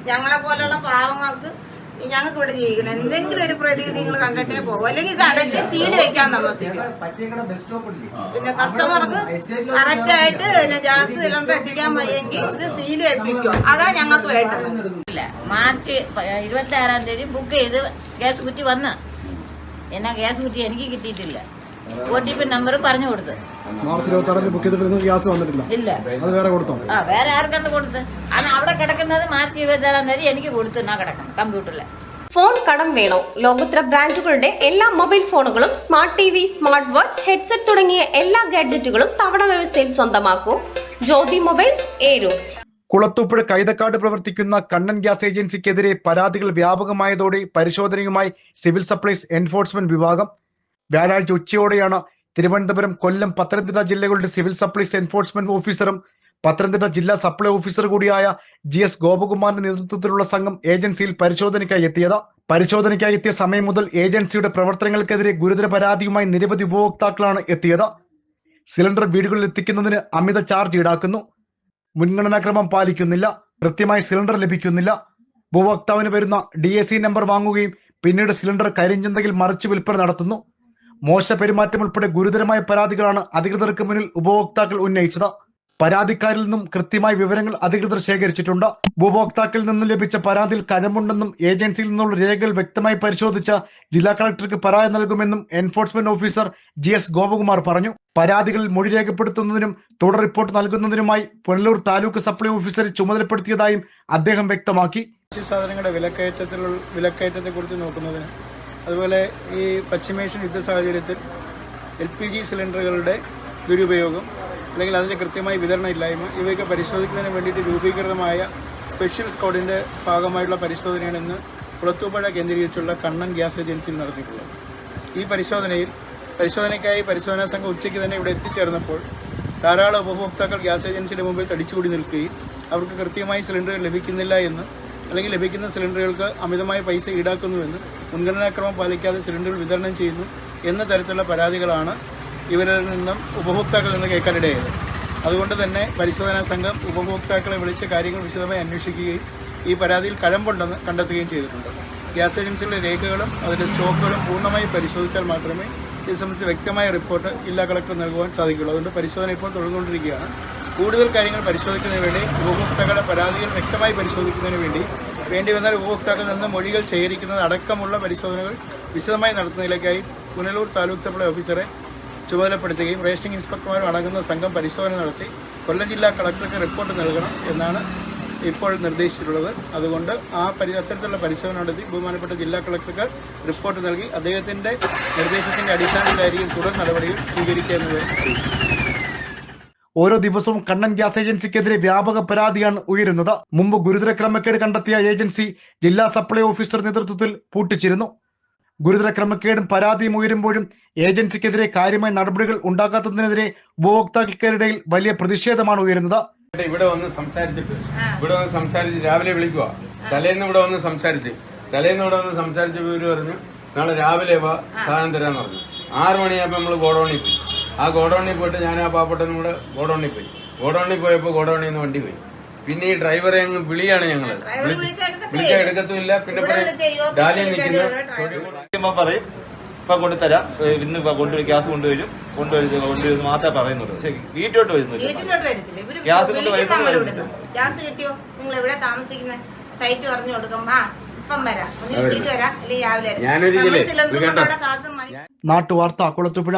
ഞങ്ങളെ പോലുള്ള പാവങ്ങൾക്ക് ഞങ്ങൾക്ക് ഇവിടെ ജീവിക്കണം. എന്തെങ്കിലും ഒരു പ്രതി നിങ്ങൾ കണ്ടിട്ടേ പോകും, അല്ലെങ്കിൽ ഇത് അടച്ച് സീൽ വെക്കാൻ താമസിക്കും. പിന്നെ കസ്റ്റമർക്ക് കറക്റ്റ് ആയിട്ട് ഗ്യാസ് സിലിണ്ടർ എത്തിക്കാൻ വയ്യെങ്കിൽ ഇത് സീൽ വെപ്പിക്കും. അതാ ഞങ്ങൾക്ക് വേണ്ടത്. മാർച്ച് 26-ാം തീയതി ബുക്ക് ചെയ്ത് ഗ്യാസ് കുറ്റി വന്ന് എന്നാ ഗ്യാസ് കുറ്റി എനിക്ക് കിട്ടിയിട്ടില്ല. OTP നമ്പർ പറഞ്ഞു കൊടുത്ത്. മാർച്ച് 26-ന് ബുക്ക് ചെയ്തിട്ട് ഗ്യാസ് വന്നിട്ടില്ല. ഇല്ല, അത് വേറെ കൊടുത്തോ? വേറെ ആർക്കണ്ട് കൊടുത്ത്. അത് അവിടെ കിടക്കുന്നത് മാർച്ച് 26-ാം തീയതി എനിക്ക് കൊടുത്തു. എന്നാ കിടക്കണം കമ്പ്യൂട്ടറിൽ. ഫോൺ കടം വേണോ? ലോകോത്തര ബ്രാൻഡുകളുടെ എല്ലാ മൊബൈൽ ഫോണുകളും smart TV, smart watch, headset തുടങ്ങിയ എല്ലാ ഗാഡ്ജറ്റുകളും തവണ വ്യവസ്ഥയിൽ സ്വന്തമാക്കൂ. ജ്യോതി മൊബൈൽസ്, ഏരൂർ. കുളത്തൂപ്പുഴ കൈതക്കാട് പ്രവർത്തിക്കുന്ന കണ്ണൻ ഗ്യാസ് ഏജൻസിക്കെതിരെ പരാതികൾ വ്യാപകമായതോടെ പരിശോധനയുമായി സിവിൽ സപ്ലൈസ് എൻഫോഴ്സ്മെന്റ് വിഭാഗം. വ്യാഴാഴ്ച ഉച്ചയോടെയാണ് തിരുവനന്തപുരം, കൊല്ലം, പത്തനംതിട്ട ജില്ലകളുടെ സിവിൽ സപ്ലൈസ് എൻഫോഴ്സ്മെന്റ് ഓഫീസറും പത്തനംതിട്ട ജില്ലാ സപ്ലൈ ഓഫീസർ കൂടിയായ GS ഗോപകുമാറിന്റെ നേതൃത്വത്തിലുള്ള സംഘം ഏജൻസിയിൽ പരിശോധനയ്ക്കായി എത്തിയത്. പരിശോധനയ്ക്കായി എത്തിയ സമയം മുതൽ ഏജൻസിയുടെ പ്രവർത്തനങ്ങൾക്കെതിരെ ഗുരുതര പരാതിയുമായി നിരവധി ഉപഭോക്താക്കളാണ് എത്തിയത്. സിലിണ്ടർ വീടുകളിൽ എത്തിക്കുന്നതിന് അമിത ചാർജ് ഈടാക്കുന്നു, മുൻഗണനാക്രമം പാലിക്കുന്നില്ല, കൃത്യമായി സിലിണ്ടർ ലഭിക്കുന്നില്ല, ഉപഭോക്താവിന് വരുന്ന DAC നമ്പർ വാങ്ങുകയും പിന്നീട് സിലിണ്ടർ കരിഞ്ചന്തയിൽ മറിച്ച് വിൽപ്പന നടത്തുന്നു. മോശ പെരുമാറ്റം ഉൾപ്പെടെ ഗുരുതരമായ പരാതികളാണ് അധികൃതർക്ക് മുന്നിൽ ഉപഭോക്താക്കൾ ഉന്നയിച്ചത്. പരാതിക്കാരിൽ നിന്നും കൃത്യമായ വിവരങ്ങൾ അധികൃതർ ശേഖരിച്ചിട്ടുണ്ട്. ഉപഭോക്താക്കളിൽ നിന്നും ലഭിച്ച പരാതിയിൽ കഴമ്പുണ്ടെന്നും ഏജൻസിയിൽ നിന്നുള്ള രേഖകൾ വ്യക്തമായി പരിശോധിച്ച ജില്ലാ കളക്ടർക്ക് പരാതി നൽകുമെന്നും എൻഫോഴ്സ്മെന്റ് ഓഫീസർ GS ഗോപകുമാർ പറഞ്ഞു. പരാതികളിൽ മൊഴി രേഖപ്പെടുത്തുന്നതിനും തുടർ റിപ്പോർട്ട് നൽകുന്നതിനുമായി പുനലൂർ താലൂക്ക് സപ്ലൈ ഓഫീസറെ ചുമതലപ്പെടുത്തിയതായും അദ്ദേഹം വ്യക്തമാക്കി. സാധനങ്ങളുടെ വിലക്കയറ്റത്തെക്കുറിച്ച് നോക്കുന്നതിന്, അതുപോലെ ഈ പശ്ചിമേഷ്യൻ യുദ്ധ സാഹചര്യത്തിൽ LPG സിലിണ്ടറുകളുടെ ദുരുപയോഗം അല്ലെങ്കിൽ അതിൻ്റെ കൃത്യമായ വിതരണം ഇല്ലായ്മ ഇവയൊക്കെ പരിശോധിക്കുന്നതിന് വേണ്ടിയിട്ട് രൂപീകൃതമായ സ്പെഷ്യൽ സ്ക്വാഡിൻ്റെ ഭാഗമായിട്ടുള്ള പരിശോധനയാണ് ഇന്ന് കുളത്തൂപ്പുഴ കേന്ദ്രീകരിച്ചുള്ള കണ്ണൻ ഗ്യാസ് ഏജൻസിയിൽ നടത്തിയിട്ടുള്ളത്. ഈ പരിശോധനയ്ക്കായി പരിശോധനാ സംഘം ഉച്ചയ്ക്ക് തന്നെ ഇവിടെ എത്തിച്ചേർന്നപ്പോൾ ധാരാളം ഉപഭോക്താക്കൾ ഗ്യാസ് ഏജൻസിയുടെ മുമ്പിൽ തടിച്ചുകൂടി നിൽക്കുകയും അവർക്ക് കൃത്യമായി സിലിണ്ടറുകൾ ലഭിക്കുന്നില്ല എന്ന്, അല്ലെങ്കിൽ ലഭിക്കുന്ന സിലിണ്ടറുകൾക്ക് അമിതമായ പൈസ ഈടാക്കുന്നുവെന്ന്, മുൻഗണനാക്രമം പാലിക്കാതെ സിലിണ്ടറുകൾ വിതരണം ചെയ്യുന്നു എന്ന തരത്തിലുള്ള പരാതികളാണ് ഇവരിൽ നിന്നും ഉപഭോക്താക്കളിൽ നിന്ന് കേൾക്കാനിടയായത്. അതുകൊണ്ട് തന്നെ പരിശോധനാ സംഘം ഉപഭോക്താക്കളെ വിളിച്ച് കാര്യങ്ങൾ വിശദമായി അന്വേഷിക്കുകയും ഈ പരാതിയിൽ കഴമ്പുണ്ടെന്ന് കണ്ടെത്തുകയും ചെയ്തിട്ടുണ്ട്. ഗ്യാസ് ഏജൻസിയുടെ രേഖകളും അതിൻ്റെ സ്റ്റോക്കുകളും പൂർണ്ണമായി പരിശോധിച്ചാൽ മാത്രമേ ഇത് സംബന്ധിച്ച് വ്യക്തമായ റിപ്പോർട്ട് ജില്ലാ കളക്ടർ നൽകുവാൻ സാധിക്കുള്ളൂ. അതുകൊണ്ട് പരിശോധന ഇപ്പോൾ തുടർന്നുകൊണ്ടിരിക്കുകയാണ്. കൂടുതൽ കാര്യങ്ങൾ പരിശോധിക്കുന്നതിന് വേണ്ടി, ഉപഭോക്താക്കളുടെ പരാതികൾ വ്യക്തമായി പരിശോധിക്കുന്നതിന് വേണ്ടി വന്നാൽ ഉപഭോക്താക്കളിൽ നിന്ന് മൊഴികൾ ശേഖരിക്കുന്നത് അടക്കമുള്ള പരിശോധനകൾ വിശദമായി നടത്തുന്നതിലേക്കായി പുനലൂർ താലൂക്ക് സപ്ലൈ ഓഫീസറെ ചുമതലപ്പെടുത്തുകയും റേഷനിംഗ് ഇൻസ്പെക്ടർമാരും അടങ്ങുന്ന സംഘം പരിശോധന നടത്തി കൊല്ലം ജില്ലാ കളക്ടർക്ക് റിപ്പോർട്ട് നൽകണം എന്നാണ് ഇപ്പോൾ നിർദ്ദേശിച്ചിട്ടുള്ളത്. അതുകൊണ്ട് അത്തരത്തിലുള്ള പരിശോധന നടത്തി ബഹുമാനപ്പെട്ട ജില്ലാ കളക്ടർക്ക് റിപ്പോർട്ട് നൽകി അദ്ദേഹത്തിൻ്റെ നിർദ്ദേശത്തിൻ്റെ അടിസ്ഥാനത്തിലായിരിക്കും തുടർ നടപടികൾ സ്വീകരിക്കുക എന്നത്. ഓരോ ദിവസവും കണ്ണൻ ഗ്യാസ് ഏജൻസിക്കെതിരെ വ്യാപക പരാതിയാണ് ഉയരുന്നത്. മുമ്പ് ഗുരുതര ക്രമക്കേട് കണ്ടെത്തിയ ഏജൻസി ജില്ലാ സപ്ലൈ ഓഫീസർ നേതൃത്വത്തിൽ പൂട്ടിച്ചിരുന്നു. ഗുരുതര ക്രമക്കേടും പരാതിയും ഉയരുമ്പോഴും ഏജൻസിക്കെതിരെ കാര്യമായ നടപടികൾ ഉണ്ടാക്കാത്തതിനെതിരെ ഉപഭോക്താക്കൾക്കിടയിൽ വലിയ പ്രതിഷേധമാണ് ഉയരുന്നത്. ഇവിടെ വന്ന് സംസാരിച്ച് രാവിലെ വിളിക്കുക. തലേന്ന് ഇവിടെ വന്ന് സംസാരിച്ച് ഇവര് പറഞ്ഞു നാളെ രാവിലെ സാധനം തരാന്ന് പറഞ്ഞു. 6 മണിയായപ്പോൾ നമ്മൾ ഗോഡൌണിൽ പോയി. ആ ഗോഡൌണിൽ പോയിട്ട് ഞാൻ ആ പാവപ്പെട്ടനും കൂടെ ഗോഡൌണിൽ പോയപ്പോൾ ഗോഡൌണിൽ നിന്ന് വണ്ടി പോയി. പിന്നെ ഈ ഡ്രൈവറെ അങ്ങ് വിളിയാണ് ഞങ്ങള് വിളിക്കാൻ എടുക്കത്തുമില്ല. പിന്നെ ഡാലി നിൽക്കുന്ന പറയും ഇപ്പൊ കൊണ്ടുതരാം, ഇന്ന് കൊണ്ടുവരും, ഗ്യാസ് കൊണ്ടുവരും മാത്രമേ പറയുന്നുള്ളൂ. പക്ഷെ വീട്ടിലോട്ട് വരുന്നില്ല. ഗ്യാസ് കൊണ്ട് വരുന്നില്ല. ഗ്യാസ് കിട്ടിയോ, നിങ്ങൾ എവിടെ താമസിക്കുന്ന സൈറ്റ് പറഞ്ഞു കൊടുക്കും. ഇപ്പം വരാം, ഉച്ചയ്ക്ക് വരാം, അല്ലെങ്കിൽ രാവിലെ. നാട്ടുവാർത്ത, കുളത്തൂപ്പുഴ.